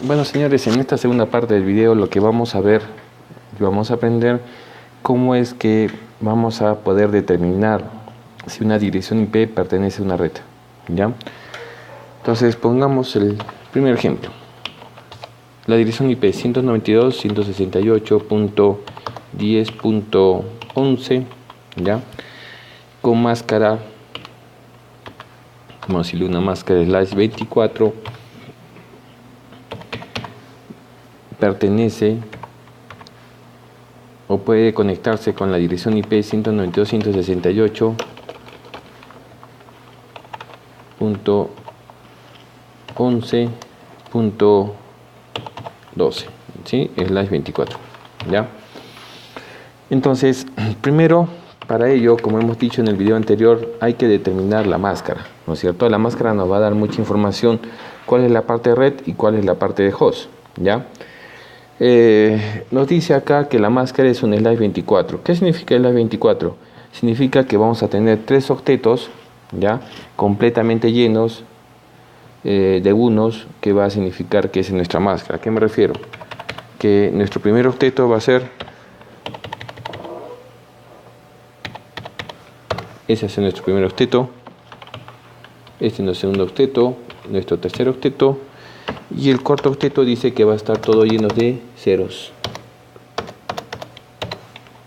Bueno, señores, en esta segunda parte del video lo que vamos a ver y vamos a aprender cómo es que vamos a poder determinar si una dirección IP pertenece a una red, ¿ya? Entonces pongamos el primer ejemplo. La dirección IP 192.168.10.11, ¿ya? Con máscara, vamos a decirle una máscara /24, pertenece o puede conectarse con la dirección IP 192.168.11.12, ¿sí? /24, ¿ya? Entonces, primero, para ello, como hemos dicho en el video anterior, hay que determinar la máscara, ¿no es cierto? La máscara nos va a dar mucha información, cuál es la parte de red y cuál es la parte de host, ¿ya? Nos dice acá que la máscara es un /24. ¿Qué significa /24? Significa que vamos a tener 3 octetos, ¿ya? Completamente llenos de unos, que va a significar que es nuestra máscara. ¿A qué me refiero? Que nuestro primer octeto va a ser, ese es nuestro primer octeto, este es nuestro segundo octeto, nuestro tercer octeto, y el cuarto octeto dice que va a estar todo lleno de ceros.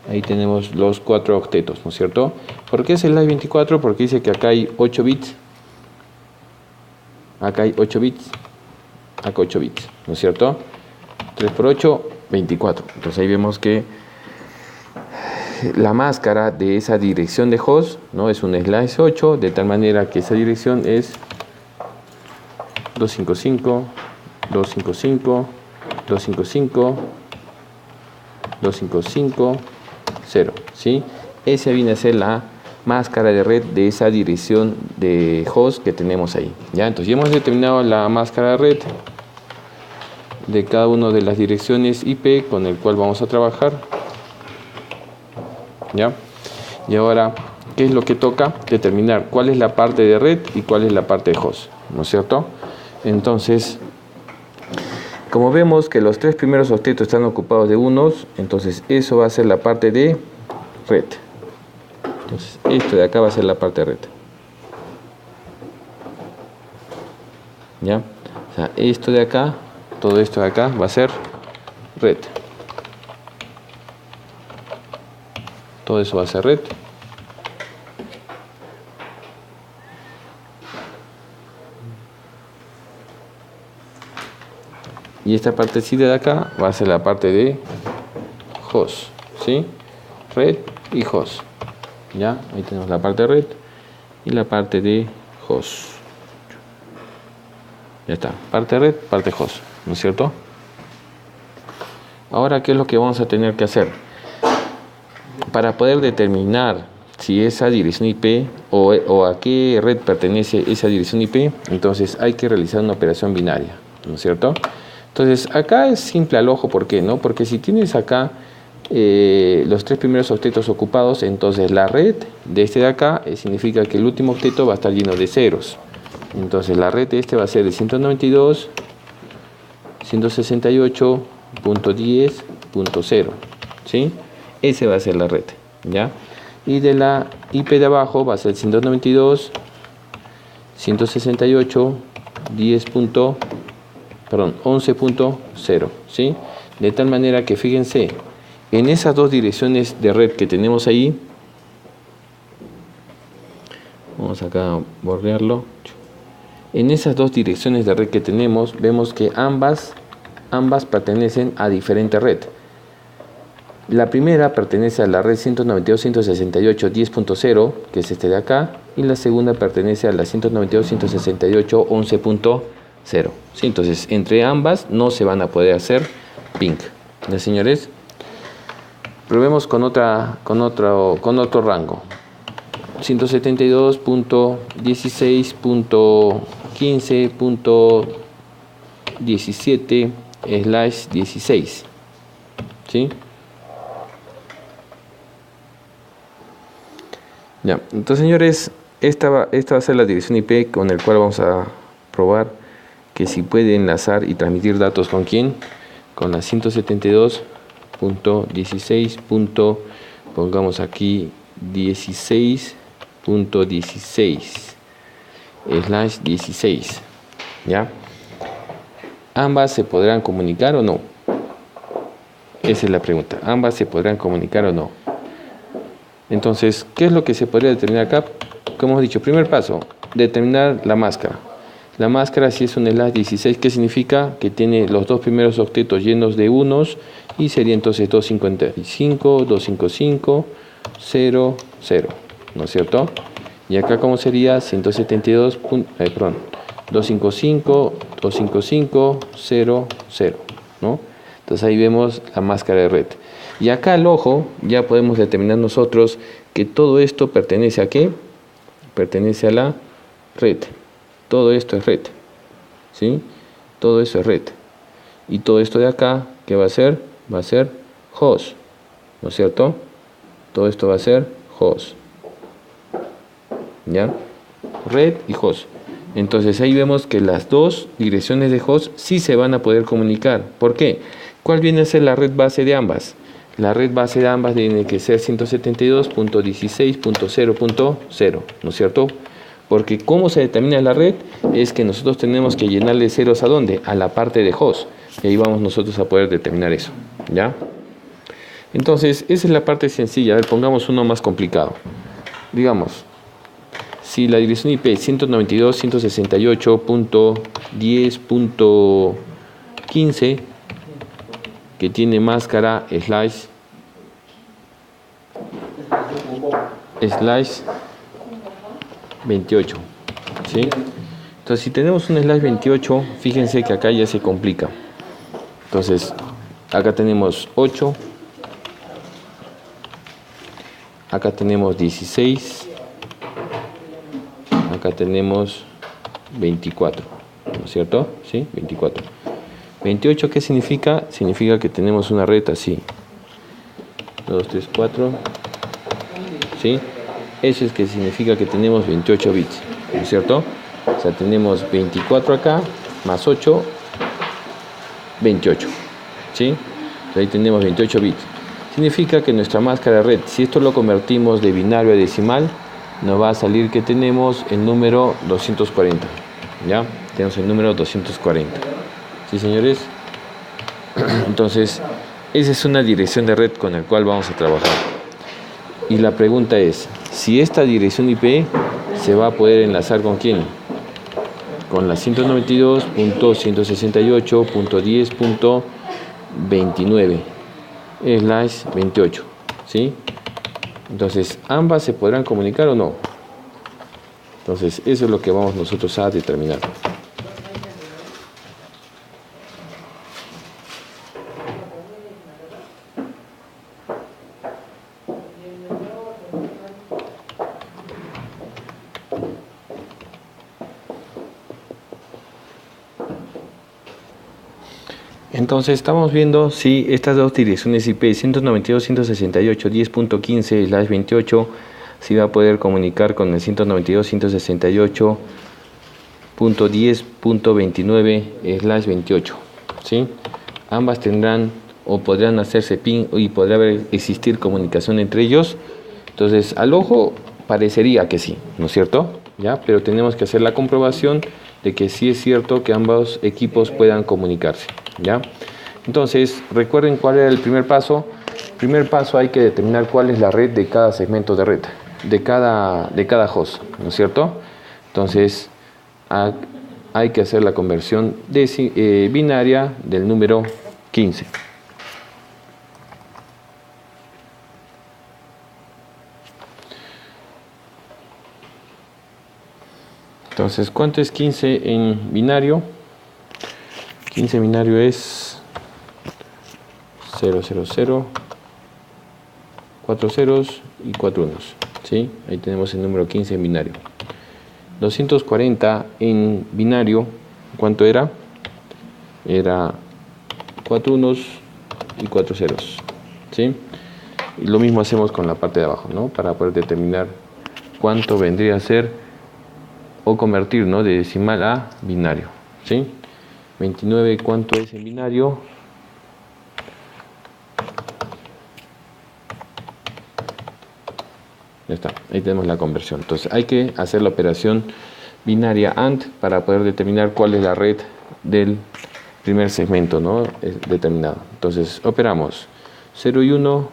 Ahí tenemos los 4 octetos, ¿no es cierto? ¿Por qué es el /24? Porque dice que acá hay 8 bits, acá hay 8 bits, acá 8 bits, ¿no es cierto? 3 por 8, 24. Entonces ahí vemos que la máscara de esa dirección de host, ¿no? Es un /8, de tal manera que esa dirección es 255, 255, 255, 255, 0, ¿sí? Esa viene a ser la máscara de red de esa dirección de host que tenemos ahí, ¿ya? Entonces ya hemos determinado la máscara de red de cada una de las direcciones IP con el cual vamos a trabajar, ¿ya? Y ahora, ¿qué es lo que toca? Determinar cuál es la parte de red y cuál es la parte de host, ¿no es cierto? Entonces, como vemos que los 3 primeros octetos están ocupados de unos, entonces eso va a ser la parte de red. Entonces esto de acá va a ser la parte de red, ¿ya? O sea, esto de acá, todo esto de acá va a ser red. Todo eso va a ser red. Y esta partecita de acá va a ser la parte de host, ¿sí? Red y host, ¿ya? Ahí tenemos la parte de red y la parte de host. Ya está, parte de red, parte de host, ¿no es cierto? Ahora, ¿qué es lo que vamos a tener que hacer? Para poder determinar si esa dirección IP o a qué red pertenece esa dirección IP, entonces hay que realizar una operación binaria, ¿no es cierto? Entonces acá es simple al ojo, ¿por qué no? Porque si tienes acá los 3 primeros octetos ocupados, entonces la red de este de acá significa que el último octeto va a estar lleno de ceros. Entonces la red de este va a ser de 192.168.10.0, ¿sí? Ese va a ser la red, ¿ya? Y de la IP de abajo va a ser 192.168.11.0, ¿sí? De tal manera que fíjense, en esas dos direcciones de red que tenemos ahí, vamos acá a borrarlo. En esas dos direcciones de red que tenemos, vemos que ambas pertenecen a diferente red. La primera pertenece a la red 192.168.10.0, que es este de acá, y la segunda pertenece a la 192.168.11.0. ¿Sí? Entonces, entre ambas no se van a poder hacer ping. ¿Ya, señores? Probemos con otro rango. 172.16.15.17/16, ¿sí? Ya, entonces, señores, esta va a ser la dirección IP con el cual vamos a probar que si puede enlazar y transmitir datos con quién, con la 172.16. Pongamos aquí 16.16/16, ¿ya? ¿Ambas se podrán comunicar o no? Esa es la pregunta. ¿Ambas se podrán comunicar o no? Entonces, ¿qué es lo que se podría determinar acá? Como hemos dicho, primer paso, determinar la máscara. La máscara, si es un slash 16, ¿qué significa? Que tiene los dos primeros octetos llenos de unos, y sería entonces 255, 255, 0, 0, ¿no es cierto? Y acá, ¿cómo sería? 255, 255, 0, 0, ¿no? Entonces ahí vemos la máscara de red. Y acá al ojo ya podemos determinar nosotros que todo esto pertenece ¿a qué? Pertenece a la red. Todo esto es red, ¿sí? Todo eso es red. Y todo esto de acá, ¿qué va a ser? Va a ser host, ¿no es cierto? Todo esto va a ser host, ¿ya? Red y host. Entonces ahí vemos que las dos direcciones de host sí se van a poder comunicar. ¿Por qué? ¿Cuál viene a ser la red base de ambas? La red base de ambas tiene que ser 172.16.0.0, ¿no es cierto? Porque ¿cómo se determina la red? Es que nosotros tenemos que llenarle ceros ¿a dónde? A la parte de host. Y ahí vamos nosotros a poder determinar eso, ¿ya? Entonces, esa es la parte sencilla. A ver, pongamos uno más complicado. Digamos, si la dirección IP 192.168.10.15, que tiene máscara slash 28, ¿sí? Entonces, si tenemos un slash 28, fíjense que acá ya se complica. Entonces, acá tenemos 8, acá tenemos 16, acá tenemos 24, ¿no es cierto? ¿Sí? 24. 28, ¿qué significa? Significa que tenemos una red así. 2, 3, 4. ¿Sí? Eso es que significa que tenemos 28 bits, ¿no es cierto? O sea, tenemos 24 acá, más 8, 28. ¿Sí? Entonces ahí tenemos 28 bits. Significa que nuestra máscara de red, si esto lo convertimos de binario a decimal, nos va a salir que tenemos el número 240. ¿Ya? Tenemos el número 240. ¿Sí, señores? Entonces, esa es una dirección de red con la cual vamos a trabajar. Y la pregunta es, si esta dirección IP se va a poder enlazar ¿con quién? Con la 192.168.10.29/28, ¿sí? Entonces, ¿ambas se podrán comunicar o no? Entonces, eso es lo que vamos nosotros a determinar. Entonces estamos viendo si estas dos direcciones IP 192.168.10.15/28 si va a poder comunicar con el 192.168.10.29/28, ¿sí? Ambas tendrán o podrán hacerse ping y podrá existir comunicación entre ellos. Entonces al ojo parecería que sí, ¿no es cierto? ¿Ya? Pero tenemos que hacer la comprobación de que sí es cierto que ambos equipos puedan comunicarse, ¿ya? Entonces, recuerden cuál era el primer paso. Primer paso, hay que determinar cuál es la red de cada segmento de red, de cada host, ¿no es cierto? Entonces, hay que hacer la conversión binaria del número 15. Entonces, ¿cuánto es 15 en binario? 15 en binario es 0, 0, 0, 4 ceros y 4 unos, ¿sí? Ahí tenemos el número 15 en binario. 240 en binario, ¿cuánto era? Era 4 unos y 4 ceros, ¿sí? Y lo mismo hacemos con la parte de abajo, ¿no? Para poder determinar cuánto vendría a ser o convertir, ¿no? De decimal a binario, ¿sí? 29, ¿cuánto es en binario? Ya está, ahí tenemos la conversión. Entonces hay que hacer la operación binaria AND para poder determinar cuál es la red del primer segmento, ¿no? Es determinado. Entonces operamos 0 y 1,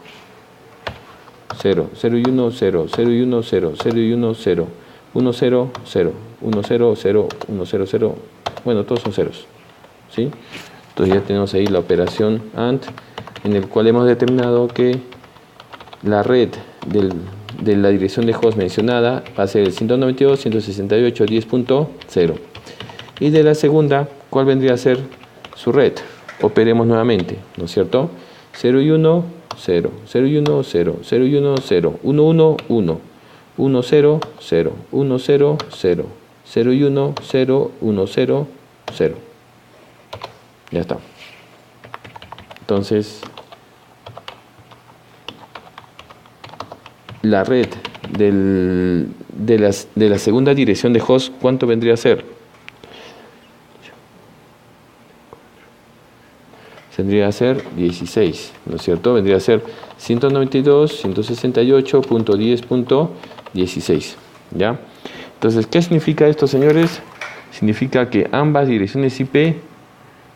0, 0 y 1, 0, 0 y 1, 0, 0 y 1, 0, 1, 0, 0, 1, 0, 0, 1, 0, 0. Bueno, todos son ceros, ¿sí? Entonces ya tenemos ahí la operación AND, en el cual hemos determinado que la red de la dirección de host mencionada va a ser el 192.168.10.0. Y de la segunda, ¿cuál vendría a ser su red? Operemos nuevamente, ¿no es cierto? 0 y 1, 0, 0 y 1, 0, 0 y 1, 0, 1, 1, 1, 1, 0, 0, 1, 0, 0, 0 y 1, 0, 1, 0, 0. Ya está. Entonces, la red de la segunda dirección de host, ¿cuánto vendría a ser? Vendría a ser 16, ¿no es cierto? Vendría a ser 192.168.10.16, ¿ya? Entonces, ¿qué significa esto, señores? Significa que ambas direcciones IP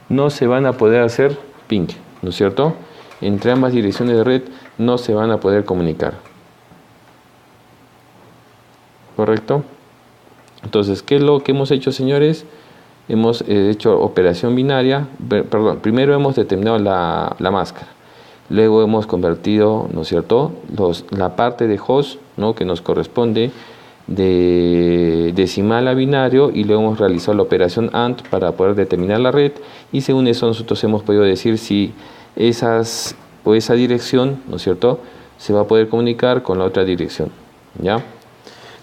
no se van a poder hacer ping, ¿no es cierto? Entre ambas direcciones de red no se van a poder comunicar. ¿Correcto? Entonces, ¿qué es lo que hemos hecho, señores? Hemos hecho operación binaria, perdón, primero hemos determinado la máscara, luego hemos convertido, ¿no es cierto?, la parte de host, ¿no?, que nos corresponde de decimal a binario, y luego hemos realizado la operación AND para poder determinar la red, y según eso nosotros hemos podido decir si esa dirección, ¿no es cierto?, se va a poder comunicar con la otra dirección, ¿ya?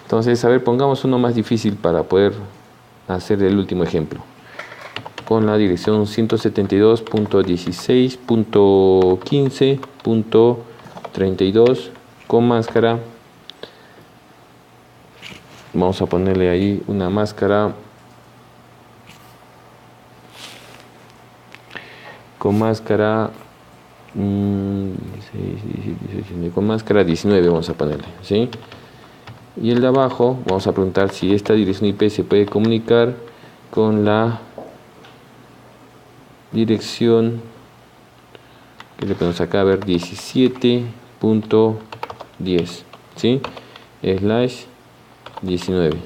Entonces, a ver, pongamos uno más difícil para poder hacer el último ejemplo. Con la dirección 172.16.15.32 con máscara. Vamos a ponerle ahí una máscara con máscara con máscara 19, vamos a ponerle, ¿sí? Y el de abajo vamos a preguntar si esta dirección IP se puede comunicar con la dirección que le ponemos acá, a ver, 17.10, ¿sí? Slash 19.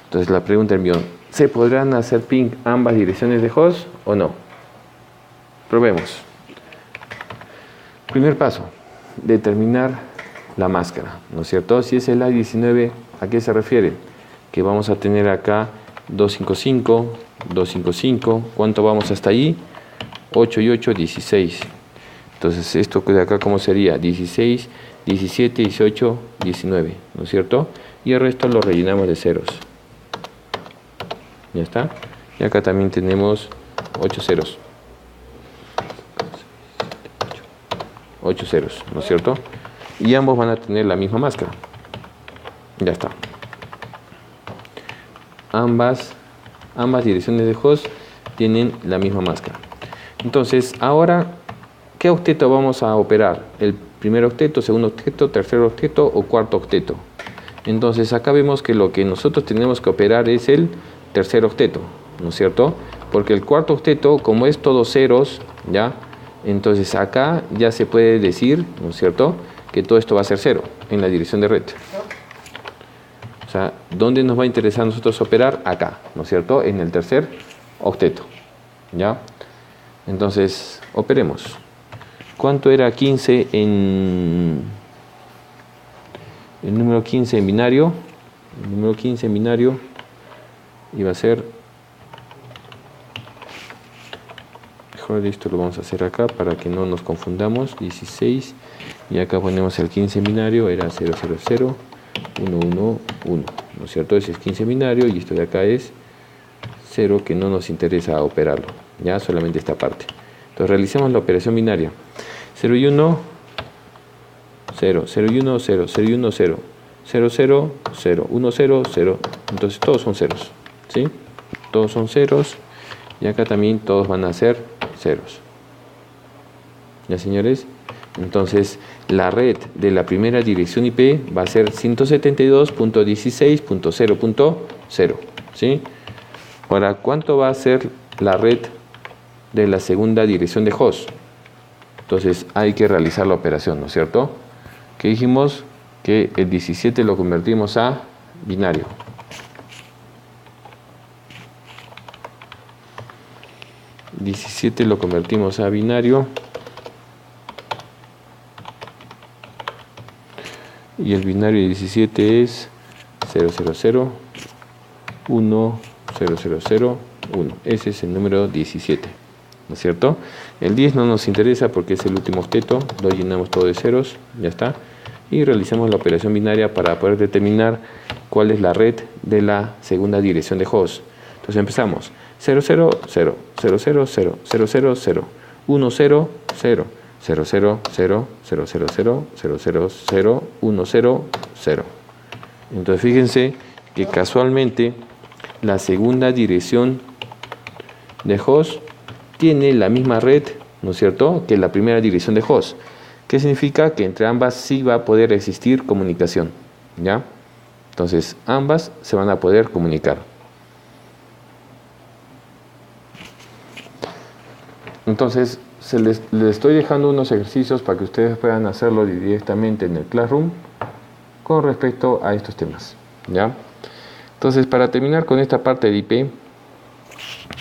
Entonces la pregunta del millón: ¿se podrán hacer ping ambas direcciones de host o no? Probemos. Primer paso: determinar la máscara, ¿no es cierto? Si es el A19, ¿a qué se refiere? Que vamos a tener acá 255, 255, ¿cuánto vamos hasta ahí? 8 y 8, 16. Entonces, esto de acá, ¿cómo sería? 16, 17, 18, 19, ¿no es cierto? Y el resto lo rellenamos de ceros. Ya está. Y acá también tenemos 8 ceros. 8 ceros, ¿no es cierto? Y ambos van a tener la misma máscara. Ya está. Ambas direcciones de host tienen la misma máscara. Entonces, ahora, ¿qué octeto vamos a operar? ¿El primer octeto, segundo octeto, tercer octeto o cuarto octeto? Entonces, acá vemos que lo que nosotros tenemos que operar es el tercer octeto, ¿no es cierto? Porque el cuarto octeto, como es todo ceros, ¿ya? Entonces, acá ya se puede decir, ¿no es cierto?, que todo esto va a ser 0 en la dirección de red. O sea, ¿dónde nos va a interesar a nosotros operar? Acá, ¿no es cierto? En el tercer octeto, ¿ya? Entonces, operemos. ¿Cuánto era 15 en... el número 15 en binario? El número 15 en binario iba a ser... Mejor esto lo vamos a hacer acá para que no nos confundamos. 16... y acá ponemos el 15 en binario, era 0, 0, 0, 1, 1, 1, ¿no es cierto? Ese es 15 en binario, y esto de acá es 0, que no nos interesa operarlo, ya solamente esta parte. Entonces realicemos la operación binaria. 0 y 1, 0, 0 y 1, 0, 0 y 1, 0, 0, 0, 0, 1, 0, 0. Entonces todos son ceros, ¿sí? Todos son ceros. y acá también todos van a ser ceros. ¿Ya, señores? Entonces la red de la primera dirección IP va a ser 172.16.0.0, ¿sí? Ahora, ¿cuánto va a ser la red de la segunda dirección de host? Entonces hay que realizar la operación, ¿no es cierto? Que dijimos que el 17 lo convertimos a binario. Lo convertimos a binario. Y el binario de 17 es 000 1 000 1. Ese es el número 17, ¿no es cierto? El 10 no nos interesa porque es el último octeto, lo llenamos todo de ceros, ya está. Y realizamos la operación binaria para poder determinar cuál es la red de la segunda dirección de host. Entonces empezamos 000 000 000 000 1 0 0 0 0 0 0 0 0 0 0 0 0 1 0 0. Entonces fíjense que casualmente la segunda dirección de host tiene la misma red, ¿no es cierto?, que la primera dirección de host. ¿Qué significa? Que entre ambas sí va a poder existir comunicación, ¿ya? Entonces ambas se van a poder comunicar. Entonces les estoy dejando unos ejercicios para que ustedes puedan hacerlo directamente en el Classroom con respecto a estos temas, ¿ya? Entonces, para terminar con esta parte de IP,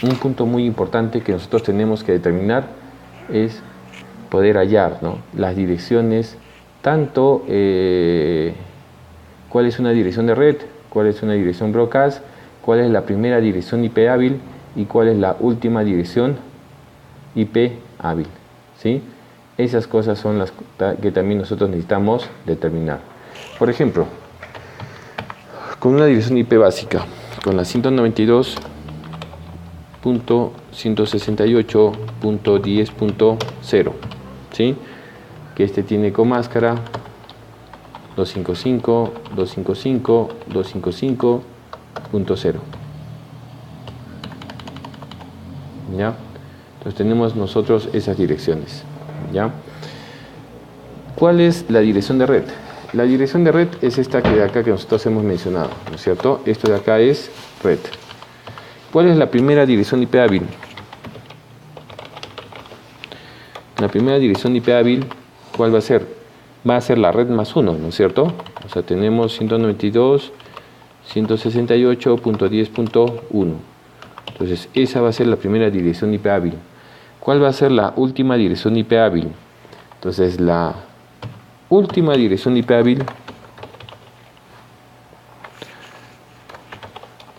un punto muy importante que nosotros tenemos que determinar es poder hallar, ¿no?, las direcciones, tanto cuál es una dirección de red, cuál es una dirección broadcast, cuál es la primera dirección IP hábil y cuál es la última dirección IP hábil, ¿sí? Esas cosas son las que también nosotros necesitamos determinar. Por ejemplo, con una dirección IP básica, con la 192.168.10.0, ¿sí?, que este tiene comáscara 255, 255, 255.0, ¿ya? Entonces tenemos nosotros esas direcciones, ¿ya? ¿Cuál es la dirección de red? La dirección de red es esta que de acá que nosotros hemos mencionado, ¿no es cierto? Esto de acá es red. ¿Cuál es la primera dirección IP hábil? La primera dirección IP hábil, ¿cuál va a ser? Va a ser la red más 1, ¿no es cierto? O sea, tenemos 192.168.10.1. Entonces, esa va a ser la primera dirección IP hábil. ¿Cuál va a ser la última dirección IP hábil? Entonces, la última dirección IP hábil,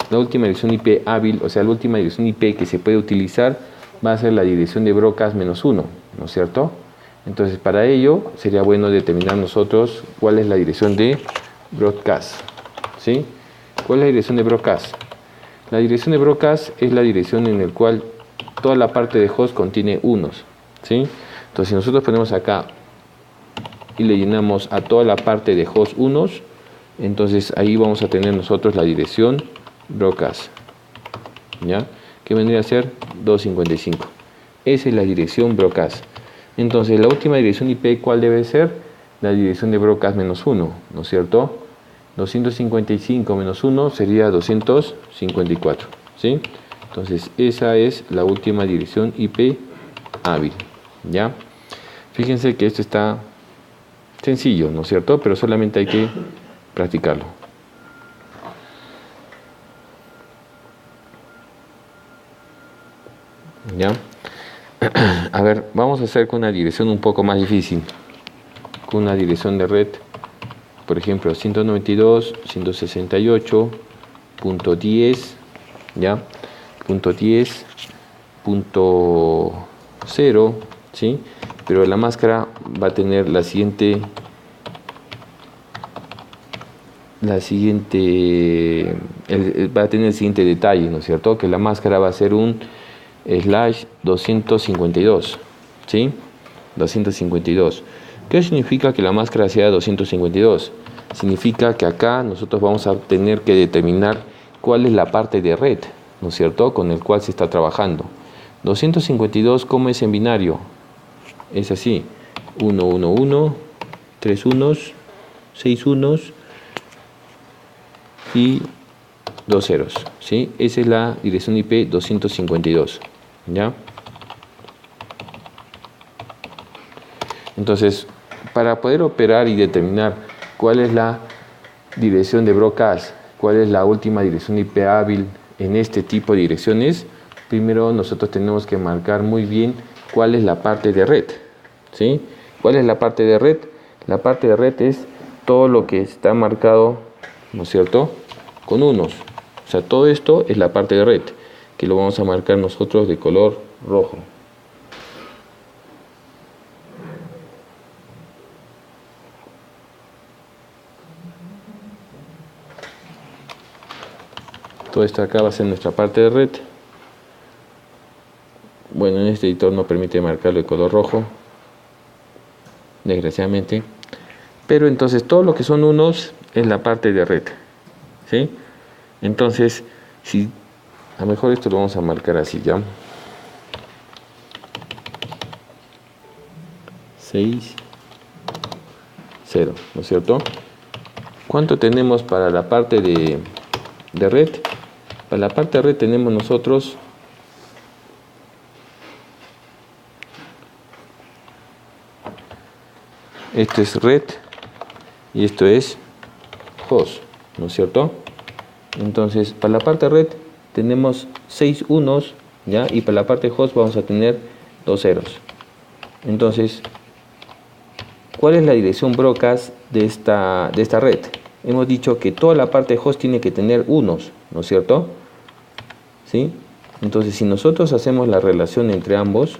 la última dirección IP hábil, o sea, la última dirección IP que se puede utilizar va a ser la dirección de broadcast -1, ¿no es cierto? Entonces, para ello sería bueno determinar nosotros cuál es la dirección de broadcast, ¿sí? ¿Cuál es la dirección de broadcast? La dirección de broadcast es la dirección en la cual toda la parte de host contiene unos, ¿sí? Entonces, si nosotros ponemos acá y le llenamos a toda la parte de host unos, entonces ahí vamos a tener nosotros la dirección broadcast, ¿ya?, que vendría a ser 255. Esa es la dirección broadcast. Entonces, la última dirección IP, ¿cuál debe ser? La dirección de broadcast -1, ¿no es cierto? 255 menos 1 sería 254, ¿sí? Entonces, esa es la última dirección IP hábil, ¿ya? Fíjense que esto está sencillo, ¿no es cierto? Pero solamente hay que practicarlo. ¿Ya? A ver, vamos a hacer con una dirección un poco más difícil. Con una dirección de red, por ejemplo, 192.168.10, ¿ya? .10.0, ¿sí? Pero la máscara va a tener va a tener el siguiente detalle, ¿no es cierto? Que la máscara va a ser un /252, ¿sí? 252. ¿Qué significa que la máscara sea 252? Significa que acá nosotros vamos a tener que determinar cuál es la parte de red, ¿no es cierto?, con el cual se está trabajando. 252, ¿cómo es en binario? Es así: 1, 1, 1, 3 unos, 6 unos y 2 ceros, ¿sí? Esa es la dirección IP 252, ¿ya? Entonces, para poder operar y determinar cuál es la dirección de broadcast, cuál es la última dirección IP hábil en este tipo de direcciones, primero nosotros tenemos que marcar muy bien cuál es la parte de red, ¿sí? ¿Cuál es la parte de red? La parte de red es todo lo que está marcado, ¿no es cierto?, con unos. O sea, todo esto es la parte de red, que lo vamos a marcar nosotros de color rojo. Todo esto acá va a ser nuestra parte de red. Bueno, en este editor no permite marcarlo de color rojo, desgraciadamente. Pero entonces todo lo que son unos es la parte de red, ¿sí? Entonces, si a lo mejor esto lo vamos a marcar así, ¿ya? 6, 0, ¿no es cierto? ¿Cuánto tenemos para la parte de red? Para la parte de red tenemos nosotros esto es red y esto es host, ¿no es cierto? Entonces, para la parte red tenemos 6 unos, ¿ya? Y para la parte host vamos a tener 2 ceros. Entonces, ¿cuál es la dirección broadcast de esta red? Hemos dicho que toda la parte host tiene que tener unos, ¿no es cierto? ¿Sí? Entonces, si nosotros hacemos la relación entre ambos,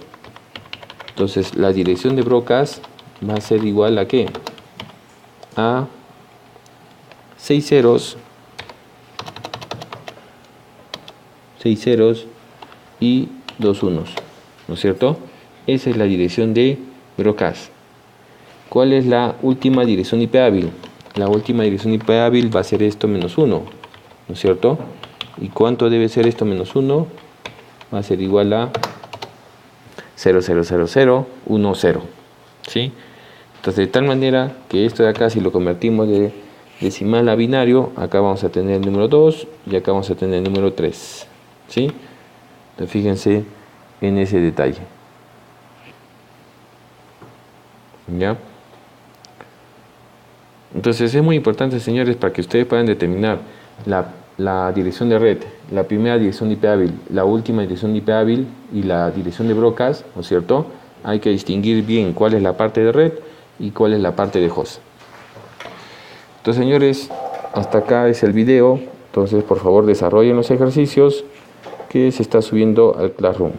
entonces la dirección de broadcast va a ser igual a ¿qué? A 6 ceros, 6 ceros y 2 unos, ¿no es cierto? Esa es la dirección de broadcast. ¿Cuál es la última dirección IP hábil? La última dirección IP hábil va a ser esto menos 1, ¿no es cierto? ¿Y cuánto debe ser esto menos 1? Va a ser igual a 0,000,10, ¿sí? Entonces, de tal manera que esto de acá, si lo convertimos de decimal a binario, acá vamos a tener el número 2 y acá vamos a tener el número 3, ¿sí? Entonces, fíjense en ese detalle, ¿ya? Entonces, es muy importante, señores, para que ustedes puedan determinar la dirección de red, la primera dirección IP hábil, la última dirección IP hábil y la dirección de broadcast, ¿no es cierto? Hay que distinguir bien cuál es la parte de red y cuál es la parte de host. Entonces, señores, hasta acá es el video. Entonces, por favor, desarrollen los ejercicios que se está subiendo al Classroom.